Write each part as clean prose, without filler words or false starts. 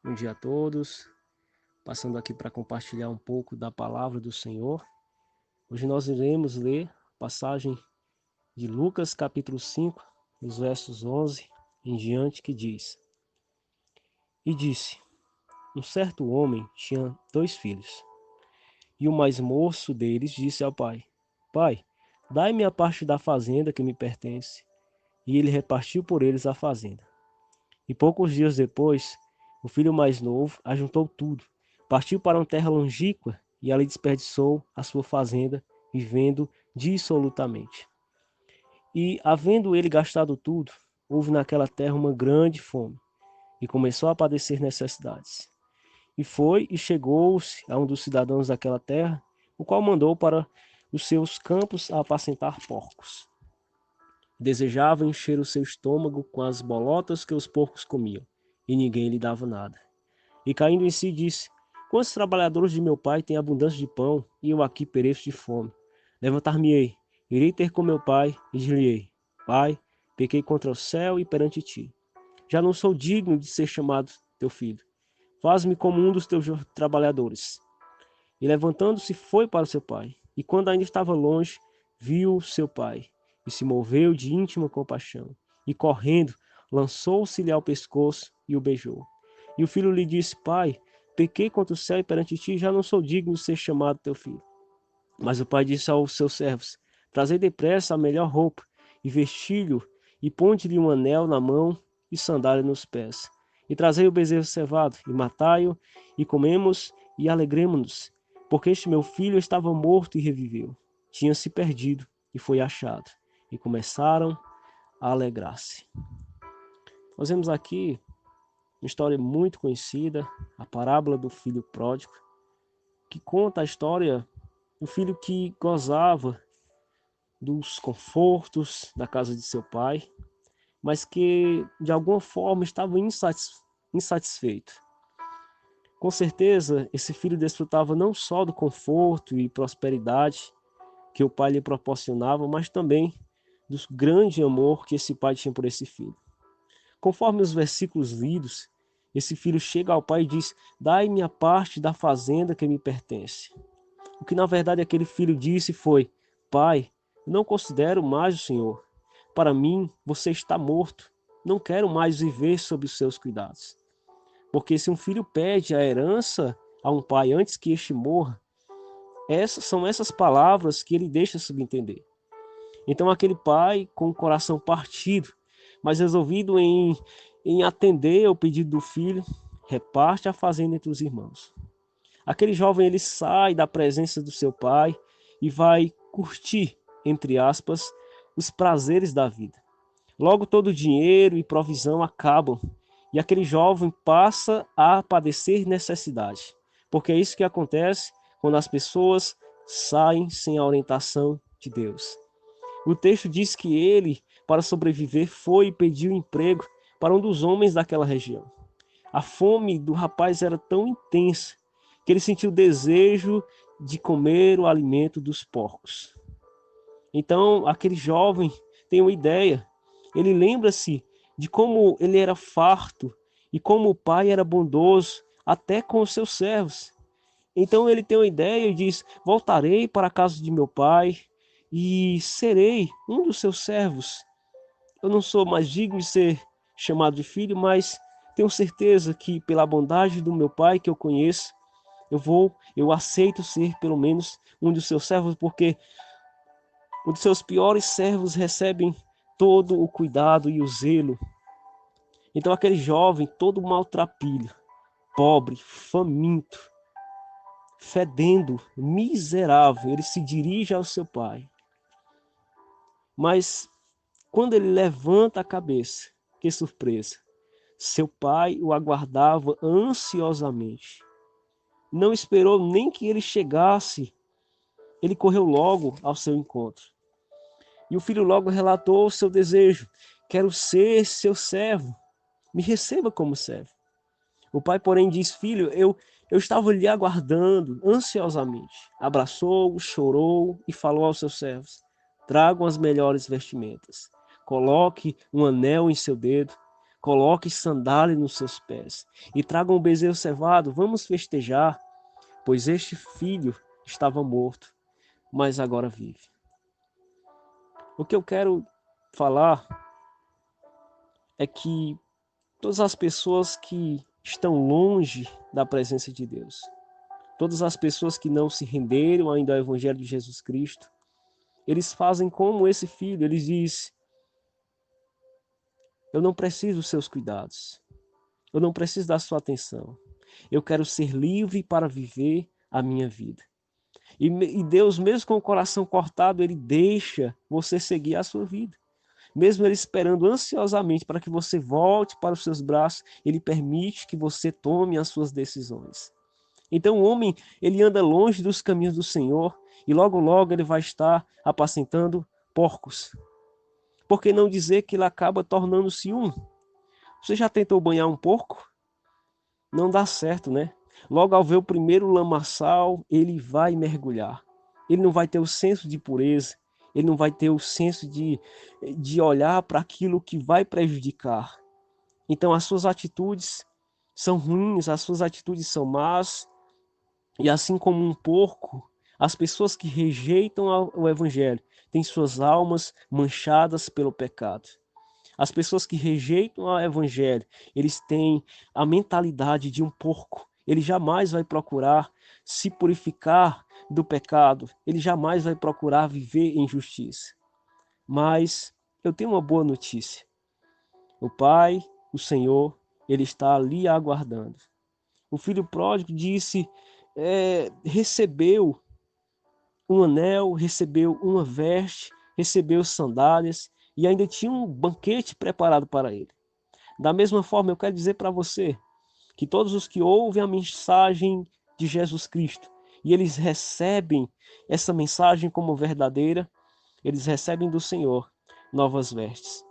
Bom dia a todos. Passando aqui para compartilhar um pouco da palavra do Senhor. Hoje nós iremos ler a passagem de Lucas, capítulo 5, os versos 11 em diante, que diz: E disse: Um certo homem tinha 2 filhos. E o mais moço deles disse ao pai: Pai, dai-me a parte da fazenda que me pertence. E ele repartiu por eles a fazenda. E poucos dias depois, o filho mais novo ajuntou tudo, partiu para uma terra longínqua e ali desperdiçou a sua fazenda, vivendo dissolutamente. E, havendo ele gastado tudo, houve naquela terra uma grande fome, e começou a padecer necessidades. E foi e chegou-se a um dos cidadãos daquela terra, o qual mandou para os seus campos a apacentar porcos. Desejava encher o seu estômago com as bolotas que os porcos comiam, e ninguém lhe dava nada. E caindo em si, disse: Quantos trabalhadores de meu pai têm abundância de pão, e eu aqui pereço de fome? Levantar-me-ei, irei ter com meu pai, e dir-lhe-ei: Pai, pequei contra o céu e perante ti. Já não sou digno de ser chamado teu filho. Faz-me como um dos teus trabalhadores. E levantando-se, foi para o seu pai. E quando ainda estava longe, viu seu pai, e se moveu de íntima compaixão. E correndo, lançou-se-lhe ao pescoço e o beijou. E o filho lhe disse: Pai, pequei contra o céu e perante ti, já não sou digno de ser chamado teu filho. Mas o pai disse aos seus servos: Trazei depressa a melhor roupa, e vesti-lhe, e ponde-lhe um anel na mão e sandália nos pés. E trazei o bezerro cevado, e matai-o, e comemos, e alegremo-nos, porque este meu filho estava morto e reviveu. Tinha se perdido, e foi achado. E começaram a alegrar-se. Nós vemos aqui uma história muito conhecida, a parábola do filho pródigo, que conta a história do filho que gozava dos confortos da casa de seu pai, mas que de alguma forma estava insatisfeito. Com certeza, esse filho desfrutava não só do conforto e prosperidade que o pai lhe proporcionava, mas também do grande amor que esse pai tinha por esse filho. Conforme os versículos lidos, esse filho chega ao pai e diz: Dai-me a parte da fazenda que me pertence. O que na verdade aquele filho disse foi: Pai, eu não considero mais o Senhor. Para mim, você está morto. Não quero mais viver sob os seus cuidados. Porque se um filho pede a herança a um pai antes que este morra, são essas palavras que ele deixa subentender. Então aquele pai, com o coração partido, mas resolvido em atender ao pedido do filho, reparte a fazenda entre os irmãos. Aquele jovem, ele sai da presença do seu pai e vai curtir, entre aspas, os prazeres da vida. Logo todo o dinheiro e provisão acabam e aquele jovem passa a padecer necessidade. Porque é isso que acontece quando as pessoas saem sem a orientação de Deus. O texto diz que ele, para sobreviver, foi e pediu emprego para um dos homens daquela região. A fome do rapaz era tão intensa que ele sentiu o desejo de comer o alimento dos porcos. Então, aquele jovem tem uma ideia. Ele lembra-se de como ele era farto e como o pai era bondoso até com os seus servos. Então ele tem uma ideia e diz: Voltarei para a casa de meu pai e serei um dos seus servos. Eu não sou mais digno de ser chamado de filho, mas tenho certeza que pela bondade do meu pai que eu conheço, eu aceito ser pelo menos um dos seus servos, porque um dos seus piores servos recebem todo o cuidado e o zelo. Então aquele jovem todo maltrapilho, pobre, faminto, fedendo, miserável, ele se dirige ao seu pai. Mas quando ele levanta a cabeça, que surpresa! Seu pai o aguardava ansiosamente. Não esperou nem que ele chegasse. Ele correu logo ao seu encontro. E o filho logo relatou o seu desejo: Quero ser seu servo. Me receba como servo. O pai, porém, diz: Filho, eu estava lhe aguardando ansiosamente. Abraçou-o, chorou e falou aos seus servos: Tragam as melhores vestimentas. Coloque um anel em seu dedo. Coloque sandália nos seus pés e traga um bezerro cevado. Vamos festejar, pois este filho estava morto, mas agora vive. O que eu quero falar é que todas as pessoas que estão longe da presença de Deus, todas as pessoas que não se renderam ainda ao Evangelho de Jesus Cristo, eles fazem como esse filho. Ele diz: eu não preciso dos seus cuidados, eu não preciso da sua atenção, eu quero ser livre para viver a minha vida. E Deus, mesmo com o coração cortado, Ele deixa você seguir a sua vida. Mesmo Ele esperando ansiosamente para que você volte para os seus braços, Ele permite que você tome as suas decisões. Então o homem, ele anda longe dos caminhos do Senhor e logo logo ele vai estar apacentando porcos. Por que não dizer que ele acaba tornando-se um? Você já tentou banhar um porco? Não dá certo, né? Logo ao ver o primeiro lamaçal, ele vai mergulhar. Ele não vai ter o senso de pureza, ele não vai ter o senso de olhar para aquilo que vai prejudicar. Então as suas atitudes são ruins, as suas atitudes são más, e assim como um porco, as pessoas que rejeitam o evangelho têm suas almas manchadas pelo pecado. As pessoas que rejeitam o evangelho, eles têm a mentalidade de um porco. Ele jamais vai procurar se purificar do pecado. Ele jamais vai procurar viver em justiça. Mas eu tenho uma boa notícia. O Pai, o Senhor, Ele está ali aguardando. O filho pródigo disse, recebeu um anel, recebeu uma veste, recebeu sandálias e ainda tinha um banquete preparado para ele. Da mesma forma, eu quero dizer para você que todos os que ouvem a mensagem de Jesus Cristo e eles recebem essa mensagem como verdadeira, eles recebem do Senhor novas vestes.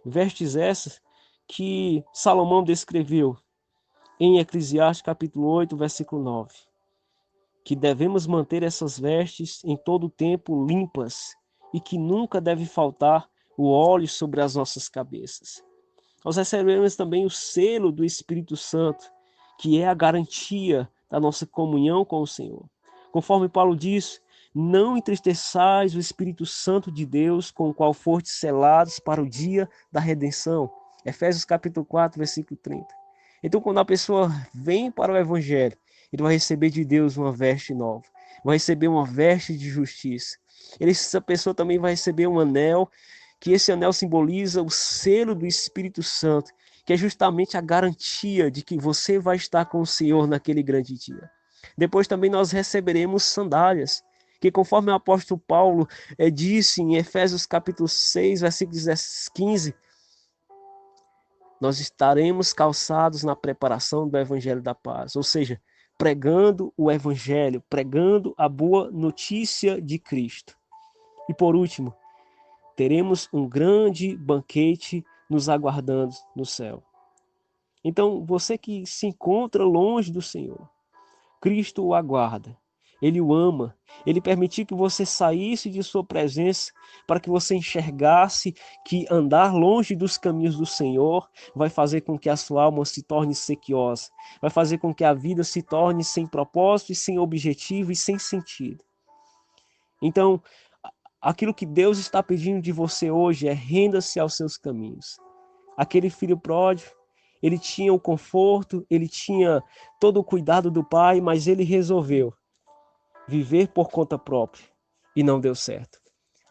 Vestes essas que Salomão descreveu em Eclesiastes capítulo 8, versículo 9. Que devemos manter essas vestes em todo o tempo limpas e que nunca deve faltar o óleo sobre as nossas cabeças. Nós recebemos também o selo do Espírito Santo, que é a garantia da nossa comunhão com o Senhor. Conforme Paulo diz, não entristeçais o Espírito Santo de Deus, com o qual fostes selados para o dia da redenção. Efésios capítulo 4, versículo 30. Então, quando a pessoa vem para o Evangelho, ele vai receber de Deus uma veste nova, vai receber uma veste de justiça. Essa pessoa também vai receber um anel, que esse anel simboliza o selo do Espírito Santo, que é justamente a garantia de que você vai estar com o Senhor naquele grande dia. Depois também nós receberemos sandálias, que conforme o apóstolo Paulo disse em Efésios capítulo 6, versículo 15, nós estaremos calçados na preparação do Evangelho da Paz, ou seja, pregando o Evangelho, pregando a boa notícia de Cristo. E por último, teremos um grande banquete nos aguardando no céu. Então, você que se encontra longe do Senhor, Cristo o aguarda, Ele o ama, Ele permitiu que você saísse de sua presença para que você enxergasse que andar longe dos caminhos do Senhor vai fazer com que a sua alma se torne sequiosa, vai fazer com que a vida se torne sem propósito, e sem objetivo e sem sentido. Então, aquilo que Deus está pedindo de você hoje é renda-se aos seus caminhos. Aquele filho pródigo, ele tinha o conforto, ele tinha todo o cuidado do pai, mas ele resolveu viver por conta própria e não deu certo.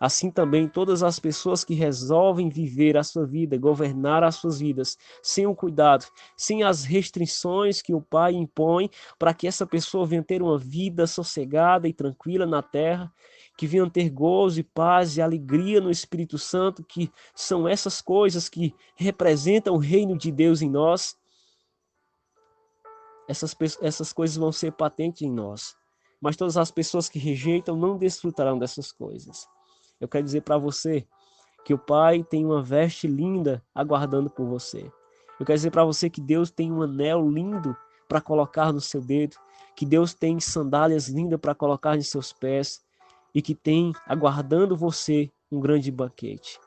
Assim também todas as pessoas que resolvem viver a sua vida, governar as suas vidas, sem o cuidado, sem as restrições que o pai impõe para que essa pessoa venha ter uma vida sossegada e tranquila na terra, que venham ter gozo e paz e alegria no Espírito Santo, que são essas coisas que representam o reino de Deus em nós. Essas coisas vão ser patentes em nós. Mas todas as pessoas que rejeitam não desfrutarão dessas coisas. Eu quero dizer para você que o Pai tem uma veste linda aguardando por você. Eu quero dizer para você que Deus tem um anel lindo para colocar no seu dedo, que Deus tem sandálias lindas para colocar em seus pés e que tem aguardando você um grande banquete.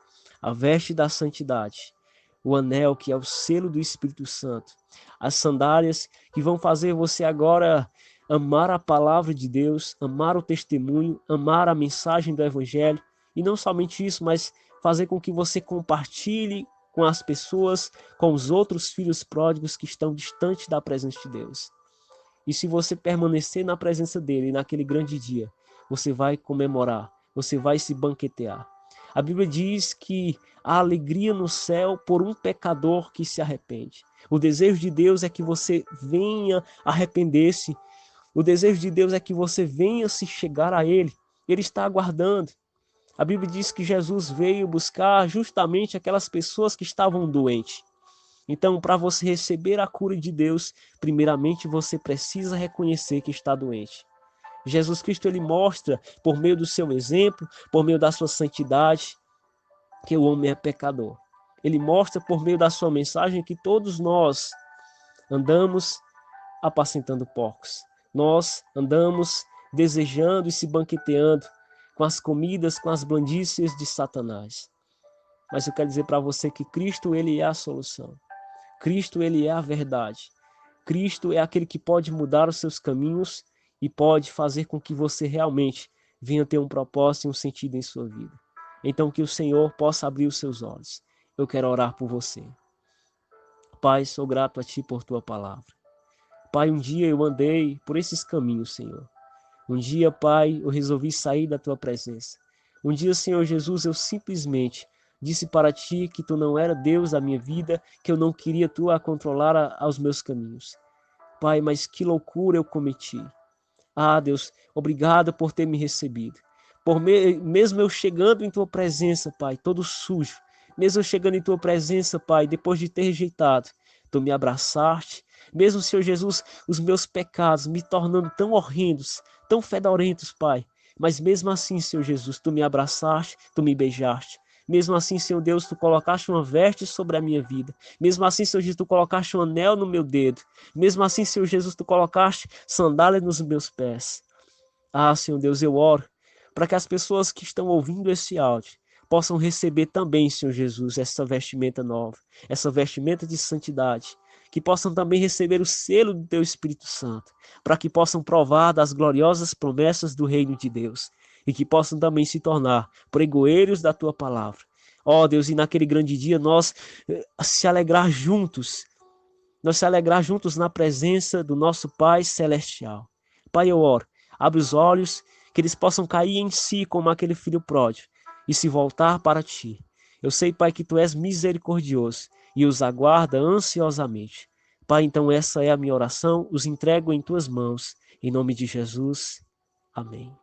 A veste da santidade, o anel que é o selo do Espírito Santo, as sandálias que vão fazer você agora amar a palavra de Deus, amar o testemunho, amar a mensagem do Evangelho, e não somente isso, mas fazer com que você compartilhe com as pessoas, com os outros filhos pródigos que estão distantes da presença de Deus. E se você permanecer na presença dele naquele grande dia, você vai comemorar, você vai se banquetear. A Bíblia diz que há alegria no céu por um pecador que se arrepende. O desejo de Deus é que você venha arrepender-se. O desejo de Deus é que você venha se chegar a Ele. Ele está aguardando. A Bíblia diz que Jesus veio buscar justamente aquelas pessoas que estavam doentes. Então, para você receber a cura de Deus, primeiramente você precisa reconhecer que está doente. Jesus Cristo, ele mostra, por meio do seu exemplo, por meio da sua santidade, que o homem é pecador. Ele mostra por meio da sua mensagem que todos nós andamos apacentando porcos. Nós andamos desejando e se banqueteando com as comidas, com as blandícias de Satanás. Mas eu quero dizer para você que Cristo, ele é a solução. Cristo, ele é a verdade. Cristo é aquele que pode mudar os seus caminhos e pode fazer com que você realmente venha ter um propósito e um sentido em sua vida. Então, que o Senhor possa abrir os seus olhos. Eu quero orar por você. Pai, sou grato a Ti por Tua palavra. Pai, um dia eu andei por esses caminhos, Senhor. Um dia, Pai, eu resolvi sair da Tua presença. Um dia, Senhor Jesus, eu simplesmente disse para Ti que Tu não era Deus da minha vida, que eu não queria Tu a controlar aos meus caminhos. Pai, mas que loucura eu cometi. Ah, Deus, obrigado por ter me recebido. Mesmo eu chegando em Tua presença, Pai, todo sujo, mesmo eu chegando em Tua presença, Pai, depois de ter rejeitado, Tu me abraçaste. Mesmo, Senhor Jesus, os meus pecados me tornando tão horrendos, tão fedorentos, Pai. Mas mesmo assim, Senhor Jesus, Tu me abraçaste, Tu me beijaste. Mesmo assim, Senhor Deus, Tu colocaste uma veste sobre a minha vida. Mesmo assim, Senhor Jesus, Tu colocaste um anel no meu dedo. Mesmo assim, Senhor Jesus, Tu colocaste sandália nos meus pés. Ah, Senhor Deus, eu oro para que as pessoas que estão ouvindo esse áudio possam receber também, Senhor Jesus, essa vestimenta nova, essa vestimenta de santidade, que possam também receber o selo do Teu Espírito Santo, para que possam provar das gloriosas promessas do reino de Deus e que possam também se tornar pregoeiros da Tua palavra. Ó Deus, e naquele grande dia nós se alegrar juntos na presença do nosso Pai Celestial. Pai, eu oro, abre os olhos, que eles possam cair em si como aquele filho pródigo e se voltar para Ti. Eu sei, Pai, que Tu és misericordioso e os aguarda ansiosamente. Pai, então essa é a minha oração, os entrego em Tuas mãos, em nome de Jesus. Amém.